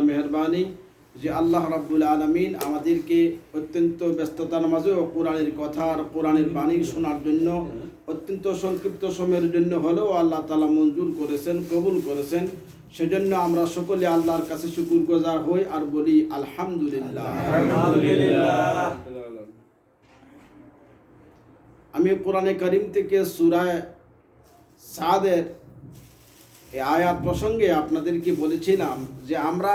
মেহেরবানি যে আল্লাহ রাব্বুল আলামিন আমাদেরকে অত্যন্ত ব্যস্ততার মাঝেও কোরআনের কথা আর কোরআনের বাণী শোনার জন্য অত্যন্ত সংক্ষিপ্ত সময়ের জন্য হলেও আল্লাহ তাআলা মঞ্জুর করেছেন, কবুল করেছেন। সেজন্য আমরা সকলে আল্লাহর কাছে শুকরগুজার হই আর বলি আলহামদুলিল্লাহ। আমি কোরআনে কারীম থেকে সূরা সাদের এই আয়াত প্রসঙ্গে আপনাদেরকে বলেছিলাম যে আমরা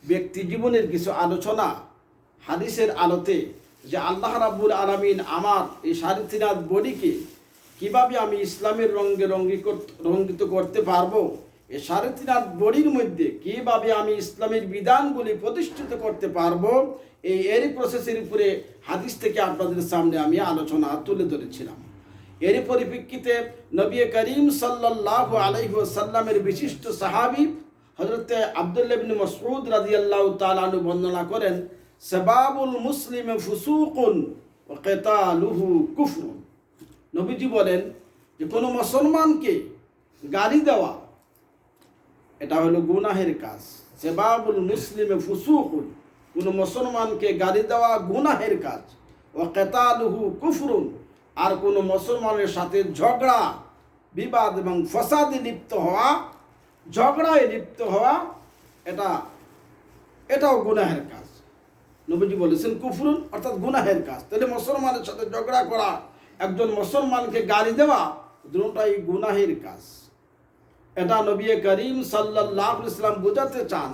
ব্যক্তি জীবনের কিছু আলোচনা হাদিসের আলোতে যে আল্লাহ রাব্বুল আলামিন আমার এই সারিতিনাথ বডিকে কিভাবে আমি ইসলামের রঙে রঙ্গিত করতে পারবো, এই সারিতিনাথ বডির মধ্যে কিভাবে আমি ইসলামের বিধানগুলি প্রতিষ্ঠিত করতে পারবো, এরই প্রসেসের উপরে হাদিস থেকে আপনাদের সামনে আমি আলোচনা তুলে ধরেছিলাম। এর পরিপ্রেক্ষিতে নবী করিম সাল্লাল্লাহু আলাইহি ওয়াসাল্লামের বিশিষ্ট সাহাবী হযরত আব্দুল্লাহ ইবনে মাসউদ রাদিয়াল্লাহু তাআলা আনহু বর্ণনা করেন, সাবাবুল মুসলিম ফুসুকুন ওয়া কিতালুহু কুফরুন। নবীজি বলেন যে কোনো মুসলমানকে গালি দেওয়া এটা হলো গুনাহের কাজ। সাবাবুল মুসলিম ফুসুকুন, কোনো মুসলমানকে গালি দেওয়া গুনাহের কাজ। ওয়া কিতালুহু কুফরুন, আর কোনো মুসলমানের সাথে ঝগড়া বিবাদ এবং ফসাদে লিপ্ত হওয়া, ঝগড়ায় লিপ্ত হওয়া এটাও গুনাহের কাজ। নবীজি বলেছেন কুফরুন অর্থাৎ গুনাহের কাজ। তাহলে মুসলমানের সাথে ঝগড়া করা, একজন মুসলমানকে গালি দেওয়া, দুটোটাই গুনাহের কাজ। এটা নবী করিম সাল্লাল্লাহু আলাইহি ওয়াসাল্লাম বোঝাতে চান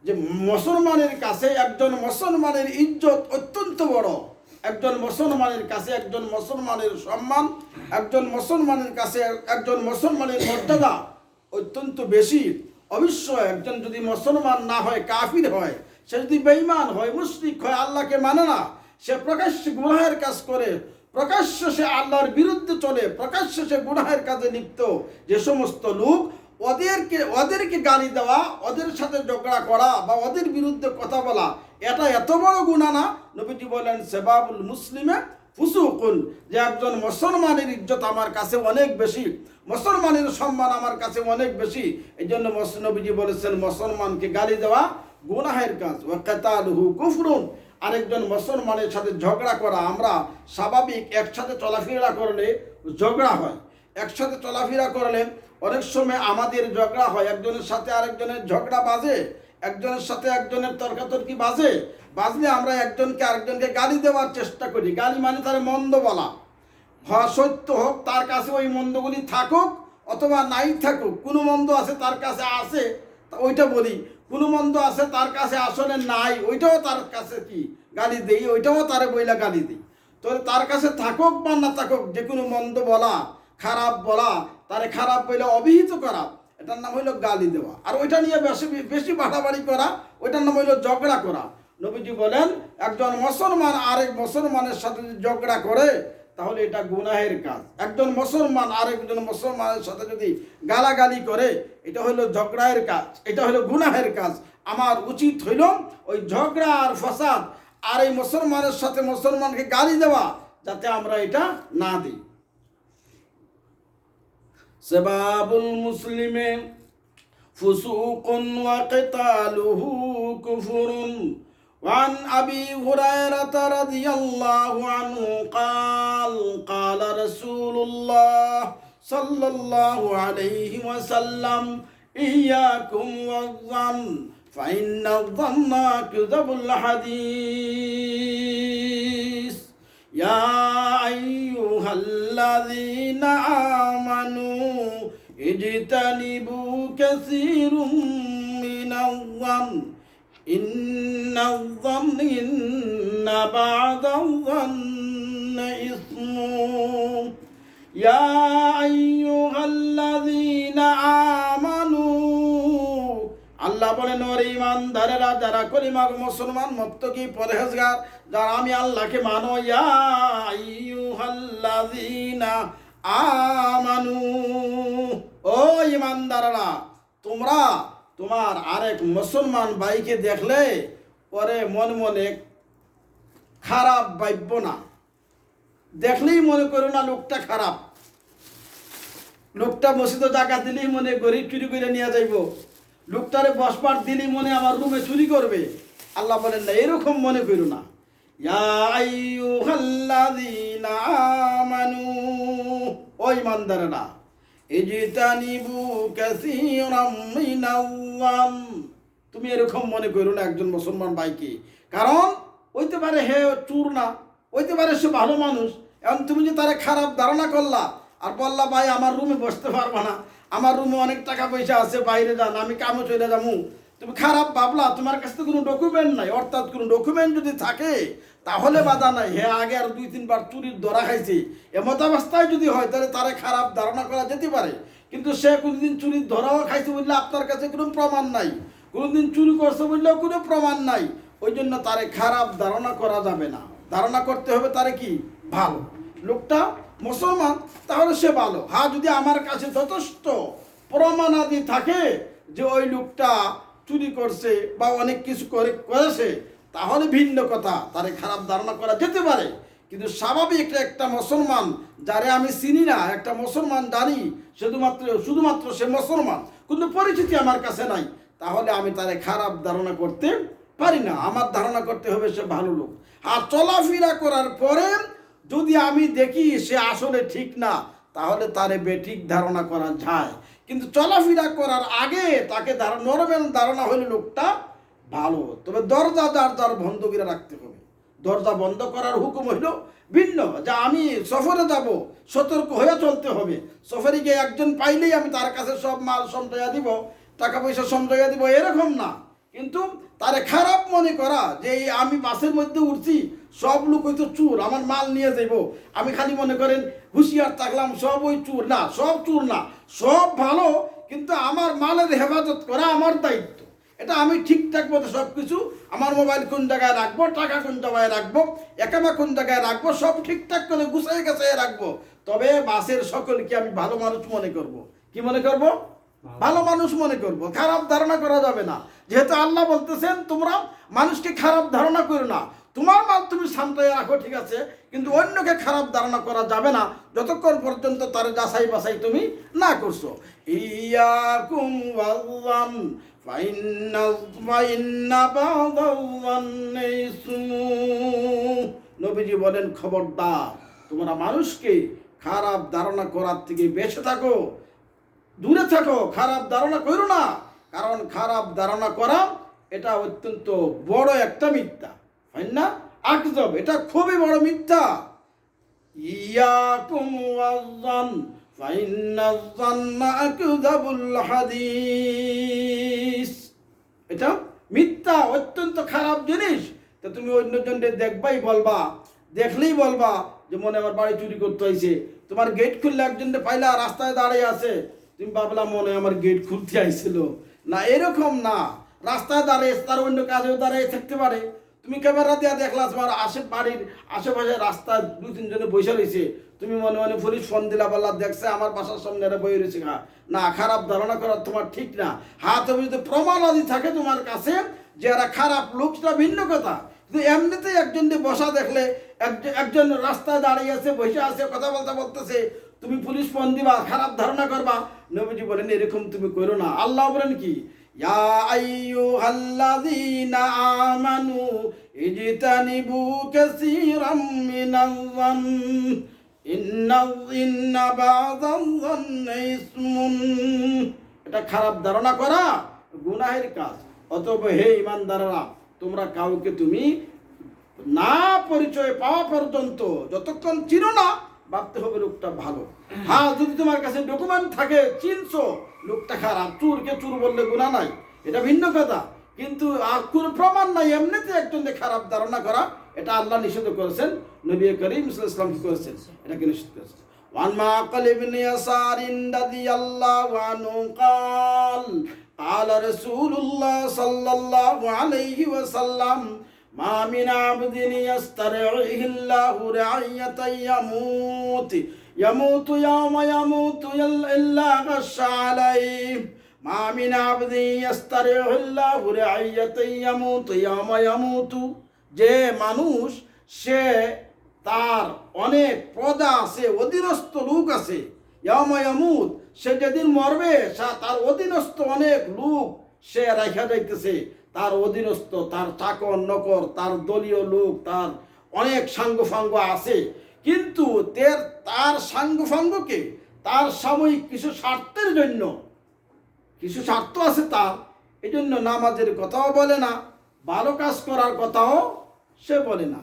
যে মুসলমানের কাছে একজন মুসলমানের ইজ্জত অত্যন্ত বড়, একজন মুসলমানের কাছে একজন মুসলমানের সম্মান, একজন মুসলমানের কাছে একজন মুসলমানের মর্যাদা অত্যন্ত বেশি। অবশ্যই একজন যদি মুসলমান না হয়, কাফির হয়, সে যদি বেঈমান হয়, মুশরিক হয়, আল্লাহকে মানে না, সে প্রকাশ্যে গুনাহের কাজ করে, প্রকাশ্যে সে আল্লাহর বিরুদ্ধে চলে, প্রকাশ্যে সে গুনাহের কাজে লিপ্ত, যে সমস্ত লোক ওদেরকে গালি দেওয়া, ওদের সাথে ঝগড়া করা বা ওদের বিরুদ্ধে কথা বলা, এটা এত বড় গুনাহ না? নবীজি বলেন সাবাবুল মুসলিমে ফুসুকুন, যে একজন মুসলমানের ইজ্জত আমার কাছে অনেক বেশি, মুসলমানের সম্মান আমার কাছে অনেক বেশি। এই জন্য নবীজি বলেছেন মুসলমানকে গালি দেওয়া গুনাহের কাজ। ওয়া কিতালুহু কুফরুন, আরেকজন মুসলমানের সাথে ঝগড়া করা। আমরা স্বাভাবিক একসাথে চলাফেরা করলে ঝগড়া হয়, একসাথে চলাফেরা করলে অনেক সময় আমাদের ঝগড়া হয়, একজনের সাথে আরেকজনের ঝগড়া বাজে, একজনের সাথে একজনের তর্কাতর্কি বাজলে আমরা একজনকে আরেকজনকে গালি দেওয়ার চেষ্টা করি। গালি মানে তার মন্দ বলা, হয় সত্য হোক তার কাছে ওই মন্দগুলি থাকুক অথবা নাই থাকুক, কোনো মন্দ আছে তার কাছে আছে ওইটা বলি, কোনো মন্দ আছে তার কাছে আসলে নাই, ওইটাও তার কাছে কি গালি দেই, ওইটাও তারে বইলা গালি দিই। তো তার কাছে থাকুক বা না থাকুক, যে কোনো মন্দ বলা, খারাপ বলা, তারে খারাপ বইলে অভিহিত করা, এটার নাম হইল গালি দেওয়া। আর ওইটা নিয়ে বেশি বাড়াবাড়ি করা, ওইটার নাম হইল ঝগড়া করা। নবীজি বলেন একজন মুসলমান আরেক মুসলমানের সাথে যদি ঝগড়া করে তাহলে এটা গুনাহের কাজ। একজন মুসলমান আরেকজন মুসলমানের সাথে যদি গালাগালি করে, এটা হইল ঝগড়ার কাজ, এটা হইল গুনাহের কাজ। আমার উচিত হইল ওই ঝগড়া আর ফসাদ আর এই মুসলমানের সাথে মুসলমানকে গালি দেওয়া যাতে আমরা এটা না দিই। সাবাবুল মুসলিমে ফুসুকুন ওয়া কিতালুহু কুফরুন। وعن أبي هريرة رضي الله عنه قال قال رسول الله صلى الله عليه وسلم إياكم والظن فإن الظن كذب الحديث يا أيها الذين آمنوا اجتنبوا كثير من الظن إن الظن إن بعد الظن إثم يا أيها الذين آمنوا আল্লাহ বলেন ওরে ঈমানদারেরা, যারা কলিমা মুসলমান মুত্তাকি পরহেজগার, যারা আমি আল্লাহকে মানো, ইয়া আইয়ুহাল্লাযীনা আমানু, ও ঈমানদারেরা, তোমরা তোমার আরেক মুসলমান ভাইকে দেখলে পরে মনে খারাপ ভাবব না, দেখলেই মনে করো না লোকটা খারাপ, লোকটা মসজিদে টাকা দিলেই মনে করি চুরি করে নিয়ে যাইব, লোকটারে বসবার দিলি মনে আমার রুমে চুরি করবে। আল্লাহ বলেন না, এরকম মনে করো না। ইয়া আইয়ুহাল্লাযীনা আমানু, ও ঈমানদারেরা, ইজতানিবু কাসীরাম মিনাল-যান, তুমি এরকম মনে করো না একজন মুসলমান ভাইকে। কারণ হইতে পারে হে চোর না, হইতে পারে সে ভালো মানুষ। এখন তুমি যে তারা খারাপ ধারণা করলা আর বললা ভাই আমার রুমে বসতে পারবা না, আমার রুমে অনেক টাকা পয়সা আছে, বাইরে যান, আমি কামে চলে যাবো, তুমি খারাপ ভাবলা। তোমার কাছে তো কোনো ডকুমেন্ট নাই, অর্থাৎ কোনো ডকুমেন্ট যদি থাকে তাহলে বাধা নাই। হ্যাঁ আগে আর 2-3 বার চুরির ধরা খাইছে, এমত অবস্থায় যদি হয় তাহলে তারা খারাপ ধারণা করা যেতে পারে। কিন্তু সে কোনোদিন চুরির ধরাও খাইছে বললে আপনার কাছে কোনো প্রমাণ নাই, কোনোদিন চুরি করছে বললেও কোনো প্রমাণ নাই, ওই জন্য তারে খারাপ ধারণা করা যাবে না। ধারণা করতে হবে তারে কি ভালো। লোকটা মুসলমান তাহলে সে ভালো। হ্যাঁ যদি আমার কাছে যথেষ্ট প্রমাণাদি থাকে যে ওই লোকটা চুরি করছে বা অনেক কিছু করেছে তাহলে ভিন্ন কথা, তারে খারাপ ধারণা করা যেতে পারে। কিন্তু স্বাভাবিক একটা মুসলমান যারে আমি চিনি না, একটা মুসলমান জানি শুধুমাত্র সে মুসলমান, কিন্তু পরিচিতি আমার কাছে নাই, তাহলে আমি তারে খারাপ ধারণা করতে পারি না। আমার ধারণা করতে হবে সে ভালো লোক। আর চলাফেরা করার পরে যদি আমি দেখি সে আসলে ঠিক না, তাহলে তারে বেঠিক ধারণা করা যায়। কিন্তু চলাফেরা করার আগে তাকে নরমাল ধারণা হলে লোকটা ভালো। তবে দরজা যার বন্ধ করে রাখতে হবে। দরজা বন্ধ করার হুকুম হইল ভিন্ন, যা আমি সফরে যাব সতর্ক হয়ে চলতে হবে। সফরে গিয়ে একজন পাইলেই আমি তার কাছে সব মাল সঞ্চয় দিব, টাকা পয়সা সঞ্চয় দিব, এরকম না। কিন্তু তারে খারাপ মনে করা যে আমি বাসের মধ্যে উঠছি, সব লোক হয়তো চুর, আমার মাল নিয়ে যাইব, আমি খালি মনে করেন হুঁশিয়ার থাকলাম সব ওই চুর না, সব চুর না, সব ভালো, কিন্তু আমার মালের হেফাজত করা আমার দায়িত্ব। এটা আমি ঠিকঠাক মতো সব কিছু, আমার মোবাইল কোন জায়গায় রাখবো, টাকা কোন জায়গায় রাখবো, একামা কোন জায়গায় রাখবো, সব ঠিকঠাক করে গুছাই গাছাই রাখবো। তবে বাসের সকলকে আমি ভালো মানুষ মনে করব। কি মনে করব? ভালো মানুষ মনে করব। খারাপ ধারণা করা যাবে না। যেহেতু আল্লাহ বলতেছেন তোমরা মানুষকে খারাপ ধারণা করো না, তোমার মাল তুমি শান্তায় রাখো, ঠিক আছে, কিন্তু অন্যকে খারাপ ধারণা করা যাবে না যতক্ষণ পর্যন্ত তার যাচাই বাছাই তুমি না করছো। ইয়াকুম ওয়াল্লাম নবীজি বলেন খবরদার তোমরা মানুষকে খারাপ ধারণা করার থেকে বেঁচে থাকো, দূরে থাকো, খারাপ ধারণা করো না। কারণ খারাপ ধারণা করা এটা অত্যন্ত বড় একটা মিথ্যা, হয় না? আকজব, এটা খুবই বড় মিথ্যা। ইয়াকুম ওয়াজ্জান ফাইন্নাজ যান্না আকযাবুল হাদিস, এটা মিথ্যা, অত্যন্ত খারাপ জিনিস। তা তুমি অন্যজনকে দেখবাই বলবা, দেখলেই বলবা যে মনে আমার বাড়ি চুরি করতে হয়েছে। তোমার গেট খুললে একজনকে পাইলা রাস্তায় দাঁড়িয়ে আছে, তুমি ভাবলা মনে আমার গেট খুলতে আইছিল না, এরকম না। রাস্তায় দাঁড়িয়ে তার অন্য কাজেও দাঁড়িয়ে থাকতে পারে, তুমি ক্যামেরা দিয়ে দেখলা তোমার বাড়ির আশেপাশে রাস্তায় 2-3 জনে বসে রয়েছে, তুমি মনে মনে পুলিশ ফোন দিলা, বললা দেখছে আমার বাসার সামনে এরা বই রয়েছে। না, খারাপ ধারণা করা তোমার ঠিক না। হ্যাঁ তবে যদি প্রমাণ আদি থাকে তোমার কাছে যে এরা খারাপ লোক, সেটা ভিন্ন কথা। কিন্তু এমনিতেই একজনকে বসা দেখলে, একজন রাস্তায় দাঁড়িয়ে আছে, বসে আছে, কথা বলতেছে, তুমি পুলিশ ফোন দিবা, খারাপ ধারণা করবা। নবীজি বলেন এরকম তুমি করো না। আল্লাহ বলেন কি, ইয়া আইয়ুহাল্লাযীনা আমানু ইজতানিবু কাসীরাম মিনাজ-যান ইন্না বা'দাজ-যান্নি ইসমুন, এটা খারাপ ধারণা করা গুনাহের কাজ। অতএব হে ঈমানদাররা, তোমরা কাউকে তুমি না পরিচয় পাওয়া পর্যন্ত যতক্ষণ চিনো না, ভাবতে হবে লোকটা ভালো। হ্যাঁ যদি তোমার কাছে ডকুমেন্ট থাকে, চিনছো লোকটা খারাপ, চুরকে চুর বললে গুনাহ নাই, এটা ভিন্ন কথা। কিন্তু আর কোনো প্রমাণ নাই, এমনিতে একজনকে খারাপ ধারণা করা, এটা আল্লাহ নিষেধ করেছেন, নবী করিম সাল্লাল্লাহু আলাইহি ওয়াসাল্লাম কি করেছেন, এটাকে নিষেধ করেছেন। ওয়ান মাকাল ইবনে ইয়াসারিন রাদিয়াল্লাহু আনহু قال قال رسول الله صلى الله عليه وسلم ما من عبد يسترعيه الله رعية يموت يوم يموت إلا غش عليه ما من عبد يسترعيه الله رعية يموت يوم يموت, যে মানুষ সে তার অনেক প্রজা আছে, অধীনস্থ লোক আছে, ইয়াউমা ইয়ামুত, সে যেদিন মরবে তার অধীনস্থ অনেক লোক সে রেখা যাইতেছে তার অধীনস্থ, তার চাকর নকর, তার দলীয় লোক, তার অনেক সাঙ্গফাঙ্গ আছে, কিন্তু তার সাঙ্গফাঙ্গকে তার সাময়িক কিছু স্বার্থের জন্য, কিছু স্বার্থ আছে তার, এই জন্য নামাজের কথাও বলে না, ভালো কাজ করার কথাও সে বলে না।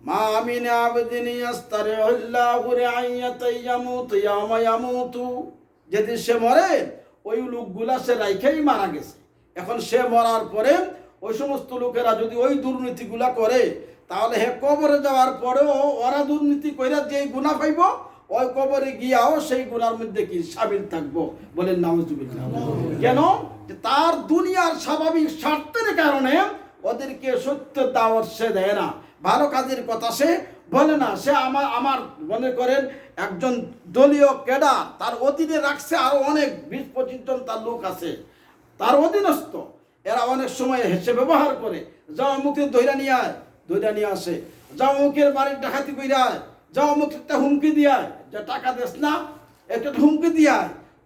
মা মিন আবদিন ইয়াস্তারিহুল্লাহু রিআয়াতান ইয়ামুতু ইয়াওমা ইয়ামুতু, যেদিন সে মরে ওই লোকগুলা সে রাইখাই মারা গেছে। এখন সে মরার পরে ওই সমস্ত লোকেরা যদি ওই দুর্নীতিগুলা করে, তাহলে হে কবরে যাওয়ার পরেও ওরা দুর্নীতি করে যে গুনাহ পাইব, ওই কবরে গিয়াও সেই গুনার মধ্যে কি শামিল থাকবো, বলেন নাউজুবিল্লাহ। কেন? তার দুনিয়ার স্বাভাবিক স্বার্থের কারণে ওদেরকে সত্য দাওয়াত সে দেয় না, ভালো কাজের কথা সে বলে না। সে আমার মনে করেন একজন দলীয় ক্যাডার, তার অধীনে রাখছে আরো অনেক 20-25 জন তার লোক আছে তার অধীনস্থ, এরা অনেক সময় হেসে ব্যবহার করে, যাও মুখে ধৈরা নিয়ে আসে, যাও মুখের বাড়ির ডাকাতি কইরা, যাও মুখে একটা হুমকি দিয়ে যে টাকা দেস না, একটা হুমকি দিয়ে,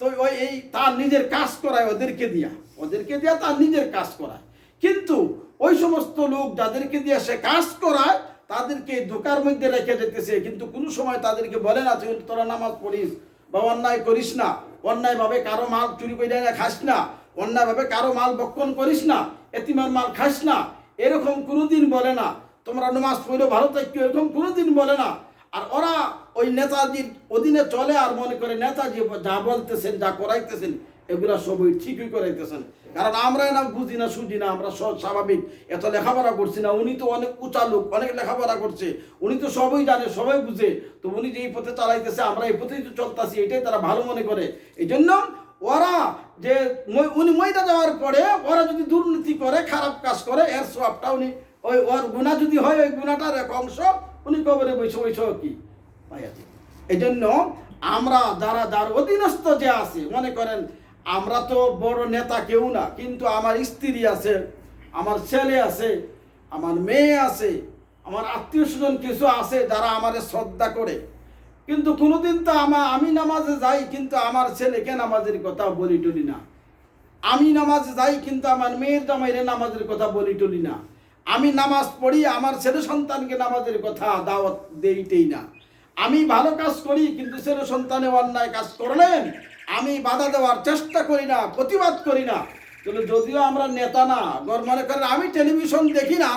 তো ওই এই তার নিজের কাজ করায় ওদেরকে দিয়া তার নিজের কাজ করায়। কিন্তু ওই সমস্ত লোক যাদেরকে দিয়ে সে কাজ করায় তাদেরকে ধোকার মধ্যে রেখে যেতেছে, কিন্তু কোনো সময় তাদেরকে বলে না তুই তোরা নামাজ পড়িস বা অন্যায় করিস না, অন্যায়ভাবে কারো মাল চুরি করে না খাস না, অন্যায়ভাবে কারো মাল বক্ষণ করিস না, এতিমের মাল খাস না, এরকম কোনোদিন বলে না। তোমরা নামাজ পড়ো ভালো থাকো, এরকম কোনোদিন বলে না। আর ওরা ওই নেতাজির অধীনে চলে আর মনে করে নেতাজি যা বলতেছেন, যা করাইতেছেন এগুলা সবই ঠিকই করাইতেছেন। কারণ আমরা না বুঝি না, শুঝি না, আমরা স্বাভাবিক, এত লেখাপড়া করছি না। উনি তো অনেক উঁচা লোক, অনেক লেখাপড়া করছে, উনি তো সবই জানে, সবাই বুঝে, তো উনি যে এই পথে চালাইতেছে আমরা এই পথেই তো চলতেছি, এটাই তারা ভালো মনে করে। এই জন্য ওরা যে উনি ময়দা যাওয়ার পরে ওরা যদি দুর্নীতি করে, খারাপ কাজ করে, এর সবটা উনি ওই ওর গুণা যদি হয়, ওই গুণাটার এক অংশ উনি কবরে বসে কি পাইয়াছে। এই জন্য আমরা যার অধীনস্থ যে আছে, মনে করেন আমরা তো বড় নেতা কেউ না, কিন্তু আমার স্ত্রী আছে, আমার ছেলে আছে, আমার মেয়ে আছে, আমার আত্মীয় স্বজন কিছু আছে যারা আমারে শ্রদ্ধা করে, কিন্তু কোনোদিন তো আমি নামাজে যাই কিন্তু আমার ছেলেকে নামাজের কথা বলি টলি না। আমি নামাজে যাই কিন্তু আমার মেয়ের জামাইরে নামাজের কথা বলি টলি না। আমি নামাজ পড়ি, আমার ছেলে সন্তানকে নামাজের কথা দাওয়াত দেইতেই না। আমি ভালো কাজ করি, কিন্তু ছেলে সন্তানে অন্যায় কাজ করলেন আমি বাধা দেওয়ার চেষ্টা করি না, প্রতিবাদ করি না। কিন্তু যদিও আমরা নেতা না, মনে করেন আমি টেলিভিশন দেখি না,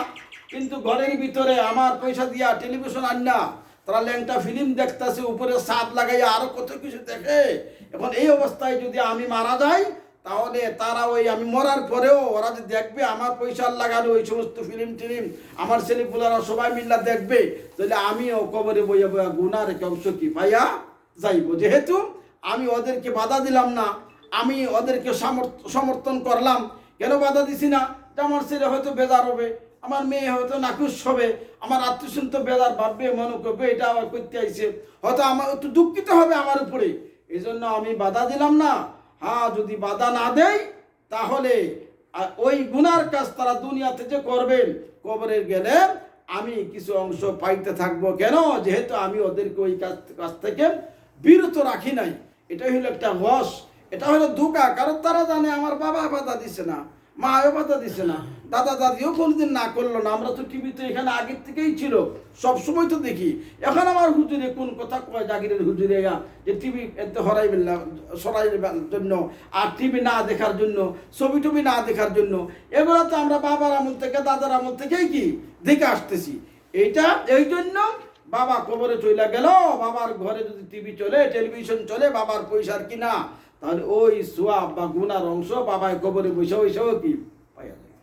কিন্তু ঘরের ভিতরে আমার পয়সা দিয়া টেলিভিশন আন না, তারা ল্যাংটা ফিল্ম দেখতেছে, উপরে ছাদ লাগাইয়া আরো কত কিছু দেখে। এখন এই অবস্থায় যদি আমি মারা যাই, তাহলে তারা ওই আমি মরার পরেও ওরা যে দেখবে আমার পয়সার লাগানো ওই সমস্ত ফিল্ম আমার ছেলেপুলারা সবাই মিল্লা দেখবে, তাহলে আমিও কবরে বইয়া বইয়া গুনার এক অংশ কি পাইয়া যাইব। যেহেতু আমি ওদেরকে বাধা দিলাম না, আমি ওদেরকে সমর্থন করলাম, কেন বাধা দিছি না? যে আমার ছেলে হয়তো বেজার হবে, আমার মেয়ে হয়তো নাকুশ হবে, আমার আত্মীয় তো বেজার ভাববে, মনে করবে এটা আবার করতে আইছে, হয়তো আমার একটু দুঃখিত হবে আমার উপরে, এই জন্য আমি বাধা দিলাম না। হ্যাঁ, যদি বাধা না দেয় তাহলে ওই গুনার কাজ তারা দুনিয়াতে যে করবেন, কবরে গেলে আমি কিছু অংশ পাইতে থাকবো। কেন? যেহেতু আমি ওদেরকে ওই কাজ থেকে বিরত রাখি নাই। এটাই হলো একটা রস, এটা হলো ধোঁকা। কারণ তারা জানে আমার বাবা বাধা দিছে না, মাও বাধা দিছে না, দাদা দাদিও কোনোদিন না করলো না। আমরা তো টিভিতে এখানে আগের থেকেই ছিল, সবসময় তো দেখি। এখন আমার হুজুরে কোন কথা কয়, জাগিরের হুজুরে যে টিভি এতে হরাইবেন না, সরাইবার জন্য, আর টিভি না দেখার জন্য, ছবি টবি না দেখার জন্য, এগুলো তো আমরা বাবার আমল থেকে দাদার আমল থেকেই কি দেখে আসতেছি। এইটা এই জন্য বাবা কবরে চলে গেল, বাবার ঘরে যদি টিভি চলে, টেলিভিশন চলে, বাবার পয়সার কিনা, তাহলে ওই সোয়াব বা গুনার অংশ বাবায় কবরে বসেও কি পাইয়া যায়।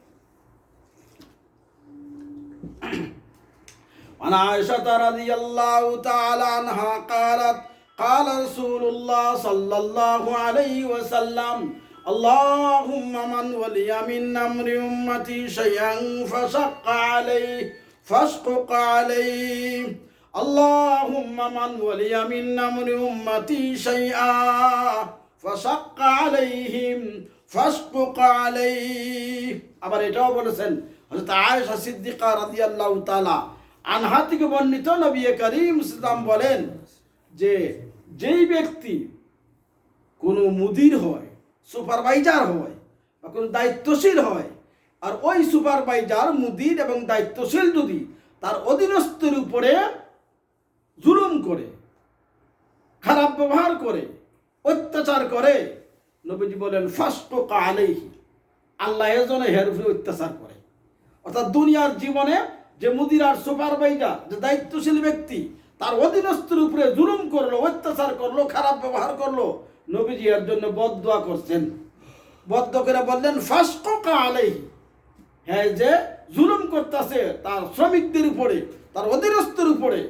عن عائشة رضي الله تعالى عنها قالت قال رسول الله صلى الله عليه وسلم اللهم من ولي من أمر أمتي شيئا فشق عليه فاشقق عليه اللهم من ولي من أمر أمتي شيئا فشق عليهم فاشقق عليه। আবার এটাও বলেছেন হযরত আয়েশা সিদ্দিকা রাদিয়াল্লাহু তাআলা আনহা থেকে বর্ণিত, নবী করিম সাল্লাল্লাহু আলাইহি বলেন যে যেই ব্যক্তি কোনো মুদির হয়, সুপারভাইজার হয়, বা কোনো দায়িত্বশীল হয়, আর ওই সুপারভাইজার মুদির এবং দায়িত্বশীল যদি তার অধীনস্থের উপরে জুলুম করে, খারাপ ব্যবহার করে, অত্যাচার করে, নবীজি বলেন ফাসকুকা আলাইহি, আল্লাহ এজনে হের উপরে অত্যাচার করে। অর্থাৎ দুনিয়ার জীবনে যে মুদির আর সুপারভাইজার, যে দায়িত্বশীল ব্যক্তি তার অধীনস্থের উপরে জুলুম করলো, অত্যাচার করলো, খারাপ ব্যবহার করলো, নবীজি এর জন্য বদদোয়া করছেন। বদদোয়া করে বললেন ফাসকুকা আলাইহি, হ্যাঁ যে জুলুম করতেছে তার শ্রমিকদের উপরে, তার অধীনস্থের উপরে,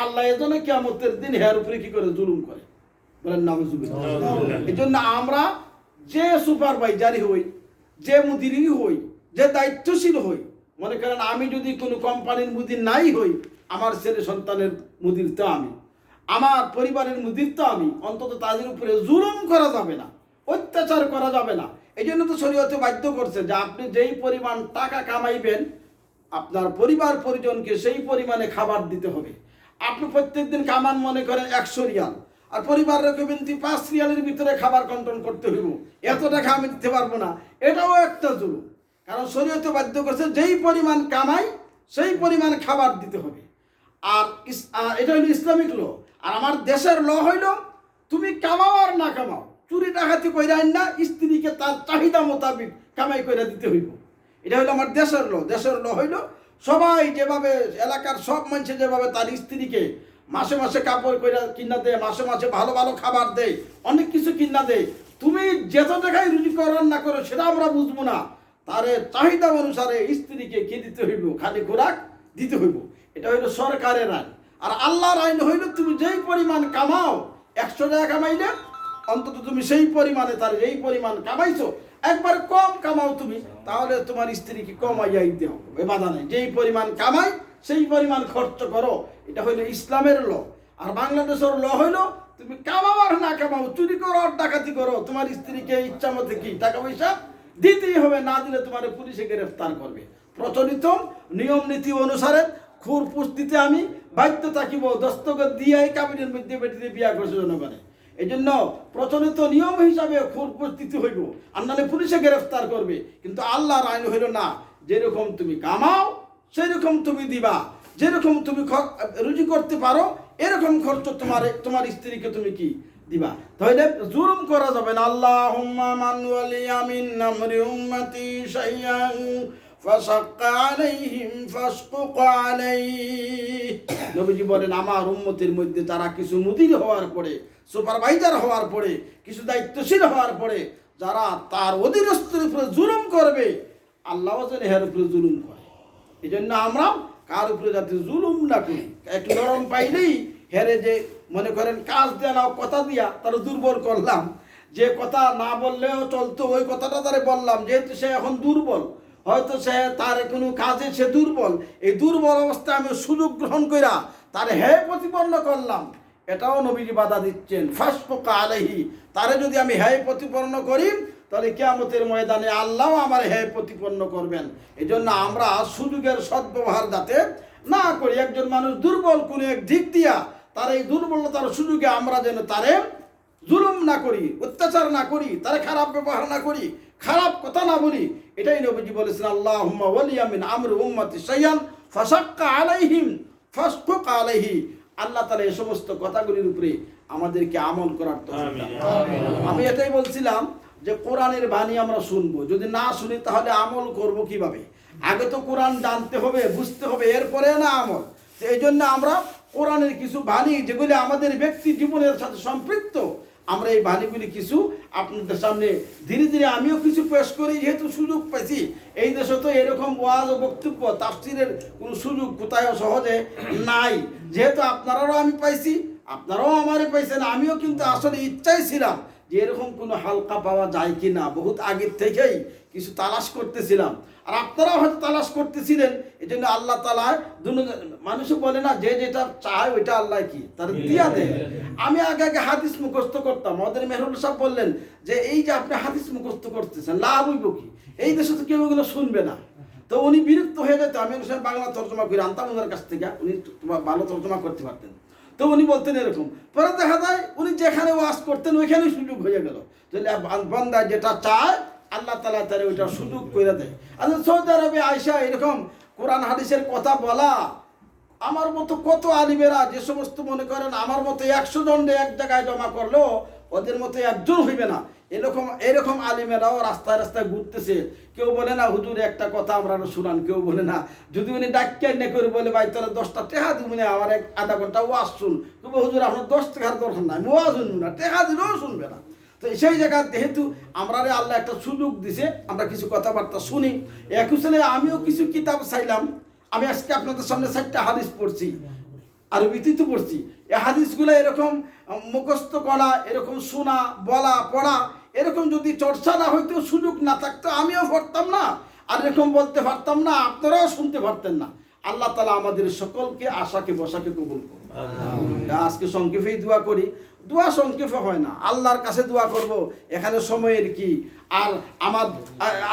আল্লাহ এজন্য কিয়ামতের দিন হের উপরে কি করে জুলুম করে। বলেন নাউজুবিল্লাহ। এই জন্য আমরা যে সুপারভাইজারই হই, যে মুদিরই হই, যে দায়িত্বশীল হই, মনে করেন আমি যদি কোনো কোম্পানির মুদির নাই হই, আমার ছেলে সন্তানের মুদির তো আমি, আমার পরিবারের মুদির তো আমি, অন্তত তাদের উপরে জুলুম করা যাবে না, অত্যাচার করা যাবে না। এই জন্য তো শরীয়তে বাধ্য করছে যে আপনি যেই পরিমাণ টাকা কামাইবেন আপনার পরিবার পরিজনকে সেই পরিমাণে খাবার দিতে হবে। আপনি প্রত্যেক দিন কামান মনে করেন 100 রিয়াল, আর পরিবার রাখবেন 5 রিয়ালের ভিতরে খাবার কন্ট্রোল করতে হইব, এত টাকা আমি দিতে পারবো না, এটাও একটা জুলুম। কারণ শরীয়তে বাধ্য করছে যেই পরিমাণ কামাই সেই পরিমাণ খাবার দিতে হবে। আর এটা হইল ইসলামিক ল। আর আমার দেশের ল হইল তুমি কামাও আর না কামাও, চুরি ডাকাতি কইরা আইন না, স্ত্রীকে তার চাহিদা মোতাবেক কামাই করে দিতে হইব। এটা হইলো আমার দেশের ল। দেশের ল হইল সবাই যেভাবে, এলাকার সব মানুষ যেভাবে তার স্ত্রীকে মাসে মাসে কাপড় কইরা কিনা দেয়, মাসে মাসে ভালো ভালো খাবার দেয়, অনেক কিছু কিনা দেয়, তুমি যেত টাকায় রুজি করো না করো সেটা আমরা বুঝবো না, তার চাহিদা অনুসারে স্ত্রীকে কি দিতে হইব, খালি খোরাক দিতে হইব। এটা হইল সরকারের আইন। আর আল্লাহর আইন হইল তুমি যেই পরিমাণ কামাও, 100 টাকা কামাইলে অন্তত তুমি সেই পরিমাণে, তার যেই পরিমাণ কামাইছো, একবার কম কামাও তুমি, তাহলে তোমার স্ত্রীকে কমাইয়া দিতে হবে, বাধা নেই। যেই পরিমাণ কামাই সেই পরিমাণ খরচ করো, এটা হইল ইসলামের ল। আর বাংলাদেশের ল হইল তুমি কামাও আর না কামাও, চুরি করো আর ডাকাতি করো, তোমার স্ত্রীকে ইচ্ছা মতো কি টাকা পয়সা দিতেই হবে, না দিলে তোমার পুলিশে গ্রেফতার করবে। প্রচলিত নিয়ম নীতি অনুসারে খুর পুস্তিতে আমি বাধ্য থাকিব, দস্তখত দিয়ে কাবিনের মধ্যে বেটিতে বিয়া করছে জনগণে। এই জন্য প্রচলিত নিয়ম হিসাবে খুর পুস্তিতে হইব, আর নাহলে পুলিশে গ্রেফতার করবে। কিন্তু আল্লাহর আইন হইল না, যেরকম তুমি কামাও সেরকম তুমি দিবা, যেরকম তুমি রুজি করতে পারো এরকম খরচ তোমার স্ত্রীকে তুমি কি দিবা। তাহলে জুলুম করা যাবে না। আল্লাহুম্মা মান ওয়ালিয়া মিন আমরি উম্মতি শাইয়ান ফাশাক্কা আলাইহিম ফাশকুক আলাইহি। নবীজি বলেন আমার উম্মতের মধ্যে যারা কিছু মুদির হওয়ার পরে, সুপারভাইজার হওয়ার পরে, কিছু দায়িত্বশীল হওয়ার পরে যারা তার অধীনস্থের উপরে জুলুম করবে, আল্লাহ যেন এর উপরে জুলুম করে। এই জন্য আমরা কার উপরে যাতে জুলুম না করি। একটু নরম পাইলেই হেরে যে মনে করেন কাজ দেওয়া কথা দিয়া তারা দুর্বল করলাম, যে কথা না বললেও চলতো ওই কথাটা তারে বললাম, যেহেতু সে এখন দুর্বল, হয়তো সে তার কোনো কাজে সে দুর্বল, এই দুর্বল অবস্থায় আমি সুযোগ গ্রহণ কইরা তারে হ্যাঁ প্রতিপন্ন করলাম, এটাও নবীজি বাধা দিচ্ছেন। ফাসকুকা আলাইহি, তারে যদি আমি হ্যাঁ প্রতিপন্ন করি তাহলে কিয়ামতের ময়দানে আল্লাহ আমার হ্যাঁ প্রতিপন্ন করবেন। এই জন্য আমরা সুযোগের সদ্ব্যবহার যাতে না করি। একজন মানুষ দুর্বল কোনো এক দিক দিয়া, তার এই দুর্বলতার সুযোগে আমরা যেন তারে জুলুম না করি, অত্যাচার না করি, তারে খারাপ ব্যবহার না করি, খারাপ কথা না বলি। এটাই নবীজি বলেছেন আল্লাহুম্মা ওয়ালিয়া মিন আমরি উম্মতি শাইয়ান ফাশাক্কা আলাইহিম ফাশকুক আলাইহি। আল্লাহ তাআলা এই সমস্ত কথাগুলির উপরে আমাদেরকে আমল করার তৌফিক দান করুন। আমি এটাই বলছিলাম যে কোরআনের বাণী আমরা শুনবো, যদি না শুনি তাহলে আমল করব কিভাবে? আগে তো কোরআন জানতে হবে, বুঝতে হবে, এরপরে না আমল। এই জন্য আমরা কোরআনের কিছু বাণী যেগুলি আমাদের ব্যক্তি জীবনের সাথে সম্পৃক্ত, আমরা এই বাণীগুলি কিছু আপনাদের সামনে ধীরে ধীরে আমিও কিছু পেশ করি, যেহেতু সুযোগ পাইছি। এই দেশে তো এরকম ওয়াজ ও বক্তব্য তাফসীরের কোনো সুযোগ কোথায় সহজে নাই, যেহেতু আপনারাও আমি পাইছি, আপনারাও আমারে পাইছেন। আমিও কিন্তু আসলে ইচ্ছাই ছিলাম যে এরকম কোনো হালকা পাওয়া যায় কি না, বহুত আগের থেকেই কিছু তালাশ করতেছিলাম, আর আপনারাও হয়তো তালাশ করতেছিলেন। এই জন্য আল্লাহ তাআলা মানুষ বলে না যে যেটা চায় ওইটা আল্লাহ কি তার দিয়া দেয়। আমি আগে হাদিস মুখস্থ করতাম, আমাদের মেহরুল সাহেব বললেন যে এই যে আপনি হাদিস মুখস্থ করতেছেন লাভ হইব কি, এই দেশে তো কেউ এগুলো শুনবে না। তো উনি বিরক্ত হয়ে যেত, আমি বাংলা তর্জমা করে আনতাম ওনার কাছ থেকে, উনি ভালো তর্জমা করতে পারতেন। তো উনি বলতেন এরকম, পরে দেখা যায় উনি যেখানে ওয়াজ করতেন ওইখানেই সুযোগ হয়ে গেল, বান্দা যেটা চায় আল্লাহ তাআলা তার ওইটা সুযোগ করে দেয়। আর সৌদি আরবে আয়সা এরকম কোরআন হাদিসের কথা বলা, আমার মতো কত আলিমেরা যে সমস্ত মনে করেন আমার মতো 100 জন এক জায়গায় জমা করলেও ওদের মতো একজন হইবে না, এরকম আলিমেরাও রাস্তায় রাস্তায় ঘুরতেছে। কেউ বলে না হুজুর একটা কথা আমরা শুনান, কেউ বলে না যদি উনি ডাক্তার না করে বলে ভাই তোরা 10টা টাকা দিবি না আমার আধা ঘন্টা ওয়াজ শুন, তবে হুজুর আপনার 10 টাকার দরকার নাই, ওয়াজ শুনবো না, টাকা দিলেও শুনবে না। তো সেই জায়গা যেহেতু আমরা আল্লাহ একটা সুযোগ দিছে, আমরা কিছু কথাবার্তা শুনি। একুশে আমিও কিছু কিতাব চাইলাম। আমি আজকে আপনাদের সামনে 4টা হাদিস পড়ছি, আরবিতেই তো পড়ছি। এই হাদিসগুলো এরকম মুখস্থ করা, এরকম শোনা, বলা, পড়া, এরকম যদি চর্চা না হইতো, সুযোগ না থাকতো, আমিও পড়তাম না, আর এরকম বলতে পারতাম না, আপনারাও শুনতে পারতেন না। আল্লাহ তাআলা আমাদের সকলকে আশাকে বসাকে কবুল করুন। আজকে সংক্ষেপেই দোয়া করি। দোয়া সংক্ষেপে হয় না, আল্লাহর কাছে দোয়া করব, এখানে সময়ের কি, আর আমার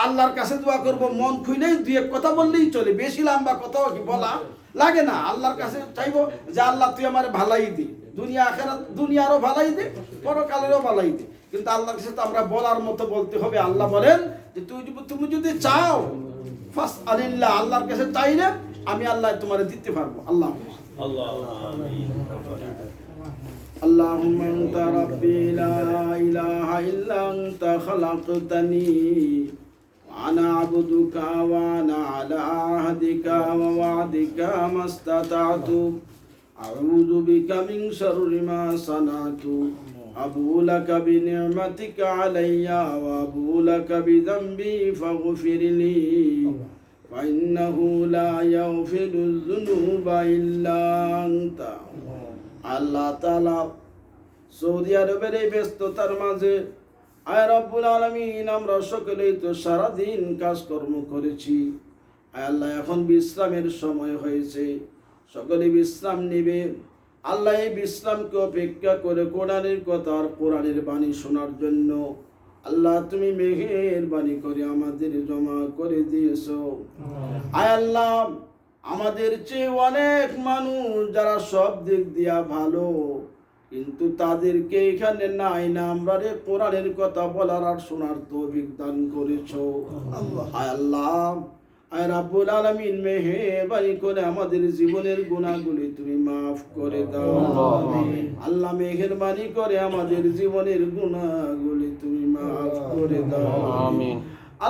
আল্লাহর কাছে দোয়া করব মন খুইলেই 2 কথা বললেই চলে, বেশি লম্বা কথাও কি বলা লাগে না। আল্লাহর কাছে চাইবো যে আল্লাহ তুই আমার ভালাই দি, দুনিয়া আখিরাত, দুনিয়ারও ভালাই দে, পরকালেরও ভালাই দে। কিন্তু আল্লাহর কাছে তো আমরা বলার মতো বলতে হবে। আল্লাহ বলেন যে তুমি যদি চাও ফাস আলিল্লাহ, আল্লাহর কাছে চাইলে আমি আল্লাহ তোমার দিতে পারবো। আল্লাহ اللهم أنت ربي لا إله إلا أنت خلقتني وأنا عبدك وأنا على عهدك ووعدك ما استطعت أعوذ بك من شر ما صنعت أبو لك بنعمتك علي وأبو لك بذنبي فاغفر لي فإنه لا يغفر الذنوب إلا أنت। আল্লাহ তাআলা সৌদি আরবের এই ব্যস্ততার মাঝে আয় রব্বুল আলামিন আমরা সকলেই তো সারাদিন কাজকর্ম করেছি। আয় আল্লাহ এখন বিশ্রামের সময় হয়েছে, সকলে বিশ্রাম নেবে। আল্লাহ এই বিশ্রামকে অপেক্ষা করে কোরআনের কথা আর কোরআনের বাণী শোনার জন্য আল্লাহ তুমি মেহেরবানি করে আমাদের জমা করে দিয়েছো। আয় আল্লাহ আমাদের চেয়ে অনেক মানুষ যারা সব দিক দিয়া ভালো, কিন্তু তাদেরকে এখানে নাই না, আমরা কোরআনের কথা বলার আর শোনার তৌফিক দান করেছো। আয় আল্লাহ, আয় রাব্বুল আলামিন মেহেরবানি করে আমাদের জীবনের গুনাহগুলি তুমি মাফ করে দাও। আল্লাহ মেহেরবানি করে আমাদের জীবনের গুনাহগুলি তুমি মাফ করে দাও। আমিন।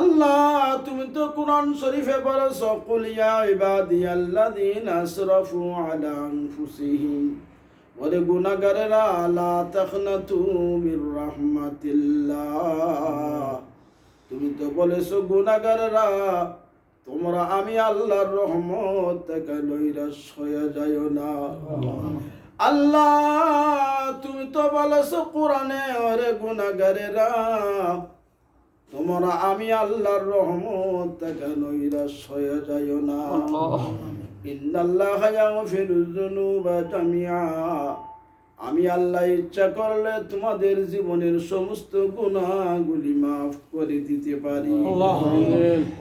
আল্লাহ তুমি তো কোরআন শরীফে বলেছো কুল ইয়া ইবাদিয়াল্লাযীনা আসরাফু আলা আনফুসিহিম, ওরে গুনাহগারেরা লা তাখনাতু মির রাহমাতিল্লাহ, তুমি তো বলেছো গুনাহগারেরা তোমরা আমি আল্লাহর রহমত থেকে নৈরাশ হয়ে যাও না। আল্লাহ তুমি তো বলেছো কোরআনে ওরে গুনাহগারেরা তোমরা আমি আল্লাহর রহমত থেকে নৈরাশ হয়ে যাও না। ইন্নাল্লাহা ইয়াগফিরুয যুনুবা জামিআ, আমি আল্লাহ ইচ্ছা করলে তোমাদের জীবনের সমস্ত গুনাহগুলি মাফ করে দিতে পারি।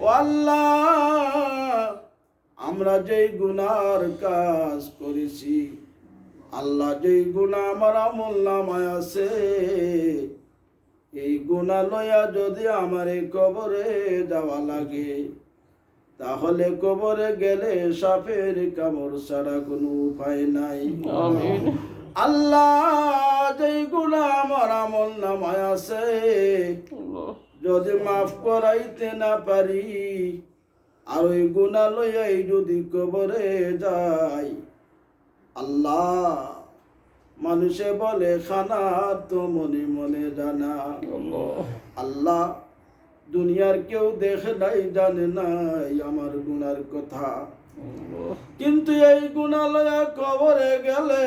ও আল্লাহ, আমরা যেই গুনার কাজ করেছি, আল্লাহ যেই গুনাহ আমার আমলনামায় আছে, এই গুনাহ লইয়া যদি আমার কবরে যাওয়া লাগে, তাহলে কবরে গেলে সাপের কামড় ছাড়া কোনো উপায় নাই। আমিন। আল্লাহ যেই গুনাহ আমার আমলনামায় আছে, যদি মাফ করাইতে না পারি, আর ওই গুনাহ লইয়াই যদি কবরে যাই, আল্লাহ মানুষে বলে খানা তো মনে মনে জানা। আল্লাহ দুনিয়ার কেউ দেখে নাই, জানে নাই আমার গুনার কথা, কিন্তু এই গুনাহ লইয়া কবরে গেলে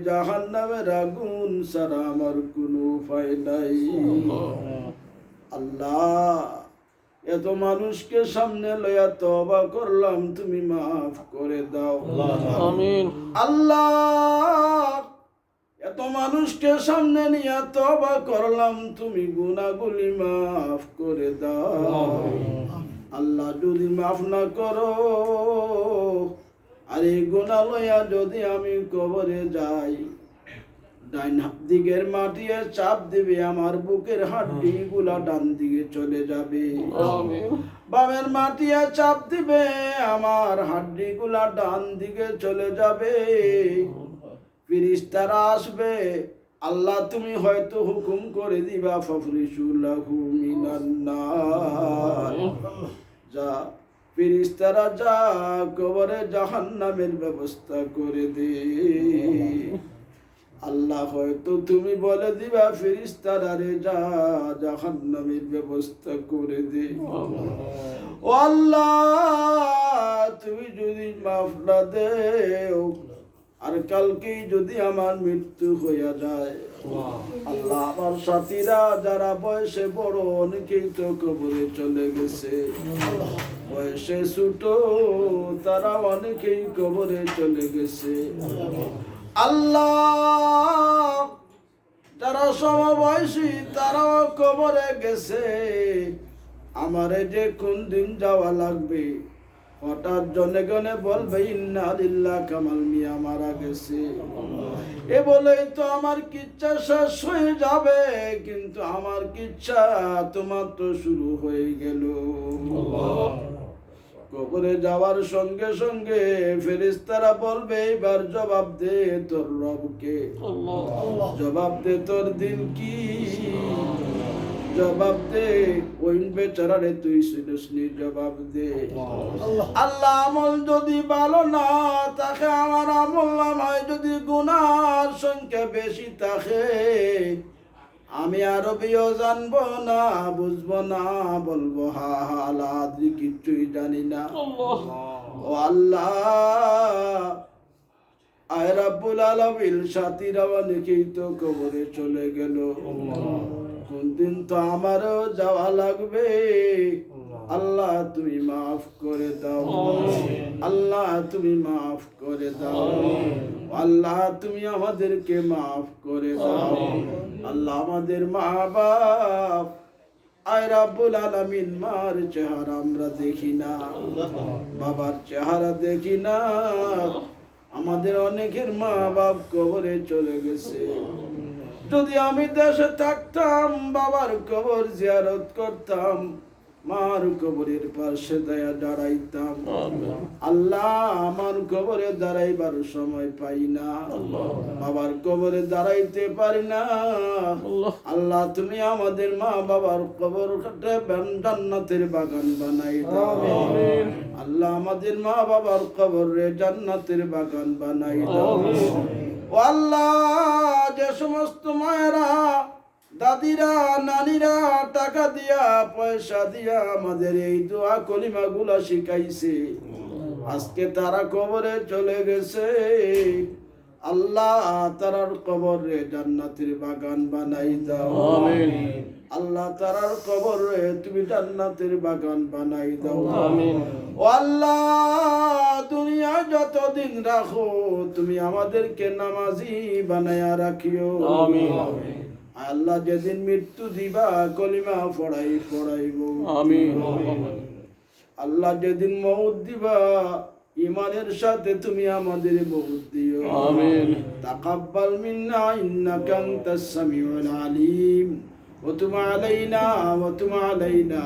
জাহান্নামের আগুন ছাড়া আমার কোনো উপায় নাই। আল্লাহ এত মানুষকে সামনে লইয়া তওবা করলাম, তুমি মাফ করে দাও। আমিন। আল্লাহ এত মানুষকে সামনে নিয়ে তওবা করলাম, তুমি গুনাহগুলি মাফ করে দাও। আল্লাহ যদি মাফ না করো, আর এই গুনাহ লইয়া যদি আমি কবরে যাই, ডাইন দিকের মাটিতে চাপ দিবে, আমার বুকের হাড্ডি গুলা ডান দিকে চলে যাবে। বামের মাটিতে চাপ দিবে, আমার হাড্ডি গুলা ডান দিকে চলে যাবে। ফেরেশতারা আসবে, আল্লাহ তুমি হয়তো হুকুম করে দিবা ফাফরিসুলাহু মিনান নার, যা ফেরেশতারা যা কবরে জাহান্নামের ব্যবস্থা করে দে। আল্লাহ হয়তো তুমি বলে দিবা ফেরেশতারা রে যা জাহান্নামের ব্যবস্থা করে দে। ও আল্লাহ তুমি যদি মাফ না দেও, আর কালকেই যদি আমার মৃত্যু হইয়া যায়, আল্লাহ আমার সাথীরা যারা বয়সে বড় অনেকেই তো কবরে চলে গেছে, বয়সে ছোট তারা অনেকেই কবরে চলে গেছে। আল্লাহ যারা সমবয়সী তারাও কবরে গেছে, আমারে যে কোন দিন যাওয়া লাগবে, হঠাৎ জনে গনে বলবে ইন্না লিল্লাহ কামাল মিয়া মারা গেছে, এ বলেই তো আমার কিচ্ছা শেষ হয়ে যাবে, কিন্তু আমার কিচ্ছা তোমার তো শুরু হয়ে গেল। কবরে যাওয়ার সঙ্গে সঙ্গে ফেরেশতারা বলবে এবার জবাব দে তোর রবকে, জবাব দে তোর দিন কি, জবাব দে ওই বেচারারে তুই শুনিসনি, জবাব দে। আল্লাহ আমল যদি ভালো না থাকে, আমার আমল নামায় যদি গুনার সংখ্যা বেশি থাকে, আমি আরবিও জানবো না, বুঝবো না, বলবো হা হা আলাদি কিচ্ছুই জানি না। ও আল্লাহ আয় রাব্বুল আলামিন, সাথীরা অনেকেই তো কবরে চলে গেল, কোন দিন তো আমারও যাওয়া লাগবে। আল্লাহ তুমি মাফ করে দাও, আল্লাহ তুমি মাফ করে দাও, আল্লাহ তুমি আমাদেরকে মাফ করে দাও। আল্লাহ আমাদের মা বাপ আয় রাব্বুল আলামিন, মার চেহারা আমরা দেখি না, বাবার চেহারা দেখি না, আমাদের অনেকের মা বাপ কবরে চলে গেছে। যদি আমি দেশে থাকতাম বাবার কবর জিয়ারত করতাম, মার কবরের পাশে দাঁড়াইতাম। আল্লাহ আমার কবরে দাঁড়াইবার সময় পাই না, বাবার কবরে দাঁড়াইতে পারি না। আল্লাহ তুমি আমাদের মা বাবার কবর জান্নাতের বাগান বানাই দাও। আল্লাহ আমাদের মা বাবার কবরে জান্নাতের বাগান বানাই দাও। ও আল্লাহ যে সমস্ত মায়েরা দাদিরা নানিরা টাকা দিয়া পয়সা দিয়া আমাদের এই দোয়া কলিমা গুলা শিখাইছে, আজকে তারা কবরে চলে গেছে। আল্লাহ তারার কবরে জান্নাতের বাগান বানাই দাও। আমিন। আল্লাহ তারার কবরে তুমি জান্নাতের বাগান বানাই দাও। আমিন। ও আল্লাহ দুনিয়া যতদিন রাখো তুমি আমাদেরকে নামাজি বানায়া রাখিও। আমিন। আল্লাহ যেদিন মৃত্যু দিবা কলিমা পড়াইব। আমিন। আল্লাহ যেদিন মউত দিবা ইমানের সাথে তুমি আমাদের মউত দিও। আমিন। তাকাব্বাল মিন্না ইন্নাকা আনতাস সামিউল আলিম ওয়া তুব আলাইনা ওয়া তুব আলাইনা।